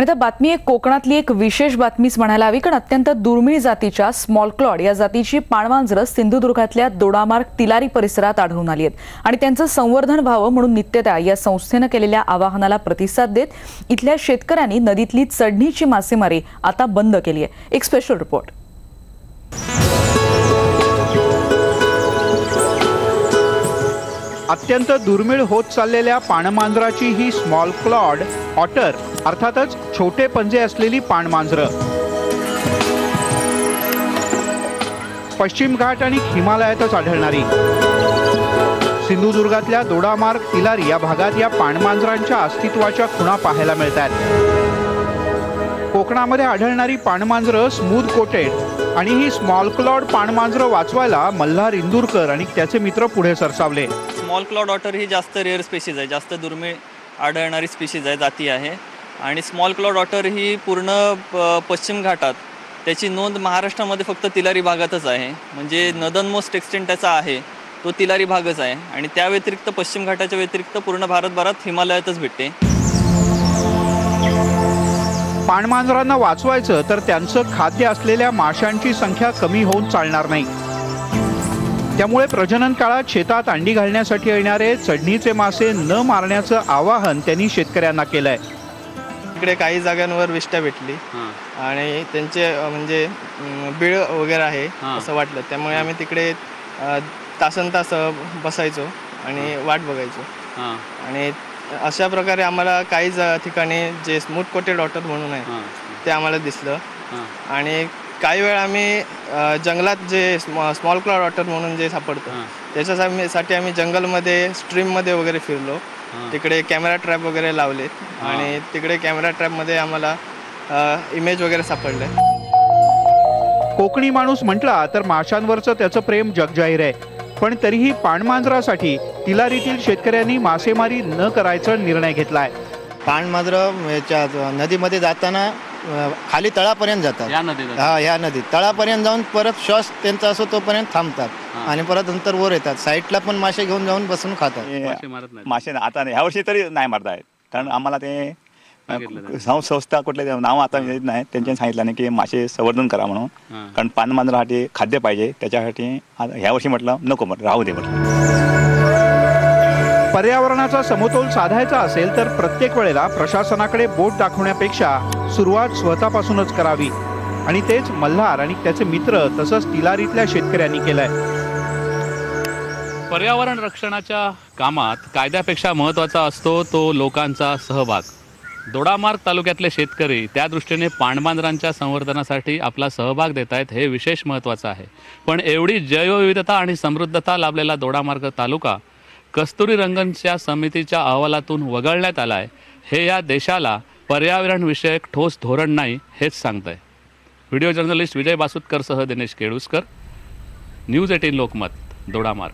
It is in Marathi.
आणि आता बातमी एक कोकणातली एक विशेष बातमीच म्हणायला हवी, कारण अत्यंत दुर्मिळ जातीच्या स्मॉल क्लॉड या जातीची पाणमांजरं सिंधुदुर्गातल्या दोडामार्ग तिलारी परिसरात आढळून आली आहेत आणि त्यांचं संवर्धन व्हावं म्हणून नित्यता या संस्थेनं केलेल्या आवाहनाला प्रतिसाद देत इथल्या शेतकऱ्यांनी नदीतली चढणीची मासेमारी आता बंद केली आहे। एक स्पेशल रिपोर्ट। अत्यंत दुर्मिळ होत चाललेल्या पाणमांजराची ही स्मॉल क्लॉड ऑटर अर्थातच छोटे पंजे असलेली पाणमांजरं पश्चिम घाट आणि हिमालयातच आढळणारी सिंधुदुर्गातल्या दोडामार्ग तिलारी या भागात या पाणमांजरांच्या अस्तित्वाच्या खुणा पाहायला मिळतात। कोकणामध्ये आढळणारी पाणमांजरं स्मूथ कोटेड आणि ही स्मॉल क्लॉड पाणमांजरं वाचवायला मल्हार इंदुरकर आणि त्याचे मित्र पुढे सरसावले। स्मॉल क्लॉड ऑटर ही जास्त रेअर स्पीशीज आहे, जास्त दुर्मिळ आढळणारी स्पीशीज आहे, जाती आहे। आणि स्मॉल क्लॉड ऑटर ही पूर्ण पश्चिम घाटात त्याची नोंद महाराष्ट्रामध्ये फक्त तिलारी भागातच आहे, म्हणजे नदन मोस्ट एक्सटेंट त्याचा आहे तो तिलारी भागच आहे। आणि त्या व्यतिरिक्त पश्चिम घाटाच्या व्यतिरिक्त पूर्ण भारतभरात हिमालयातच भेटते। पाणमांजरांना वाचवायचं तर त्यांचं खाद्य असलेल्या माशांची संख्या कमी होऊन चालणार नाही। त्यामुळे प्रजनन काळात शेतात अंडी घालण्यासाठी येणारे चढणीचे मासे न मारण्याचं आवाहन त्यांनी शेतकऱ्यांना केलंय। इकडे काही जागांवर विष्ठा भेटली आणि त्यांचे म्हणजे बीळ वगैरे आहे असं वाटलं, त्यामुळे आम्ही तिकडे तासनतास बसायचो आणि वाट बघायचो। आणि अशा प्रकारे आम्हाला काही ठिकाणी जे स्मूथ कोटेड ऑटर म्हणून आहे ते आम्हाला दिसलं। आणि काही वेळ आम्ही जंगलात जे स्मॉल क्लॉड ऑटर म्हणून जे सापडतं त्याच्यासाठी आम्ही जंगलमध्ये स्ट्रीममध्ये वगैरे फिरलो, तिकडे कॅमेरा ट्रॅप वगैरे लावले आणि तिकडे कॅमेरा ट्रॅपमध्ये आम्हाला इमेज वगैरे सापडले। कोकणी माणूस म्हटला तर माशांवरचं त्याचं प्रेम जगजाहीर आहे, पण तरीही पाणमांजरासाठी तिलारीतील शेतकऱ्यांनी मासेमारी न करायचा निर्णय घेतलाय। पाणमांजरं नदीमध्ये जाताना खाली तळापर्यंत जातात, ह्या नदीत तळापर्यंत जाऊन परत श्वास त्यांचा असो तोपर्यंत थांबतात आणि परत नंतर वर येतात। साईडला पण मासे घेऊन जाऊन बसून खातात। मासे आता ह्या वर्षी तरी नाही मारतायत, कारण आम्हाला ते संस्था कुठले नाव आता येत नाही, त्यांच्यानी सांगितलं नाही की मासे संवर्धन करा म्हणून, कारण पाणमांजरासाठी खाद्य पाहिजे, त्याच्यासाठी ह्या वर्षी म्हटलं नको म्हटलं राहू दे म्हटलं। पर्यावरणाचा समतोल साधायचा असेल तर प्रत्येक वेळेला प्रशासनाकडे बोट दाखवण्यापेक्षा सुरुवात स्वतःपासूनच करावी आणि तेच मल्हार आणि त्याचे मित्र तसंच तिलारीतल्या शेतकऱ्यांनी केलंय। पर्यावरण रक्षणाच्या कामात कायद्यापेक्षा महत्त्वाचा असतो तो लोकांचा सहभाग। दोडामार्ग तालुक्यातले शेतकरी त्या दृष्टीने पाणमांजरांच्या संवर्धनासाठी आपला सहभाग देत आहेत, हे विशेष महत्त्वाचं आहे। पण एवढी जैवविविधता आणि समृद्धता लाभलेला दोडामार्ग तालुका कस्तुरीरंगनच्या समितीच्या अहवालातून वगळण्यात आला आहे, हे या देशाला पर्यावरणविषयक ठोस धोरण नाही हेच सांगतंय। व्हिडिओ जर्नलिस्ट विजय बासुतकरसह दिनेश केळुसकर, न्यूज 18 लोकमत, दोडामार्ग।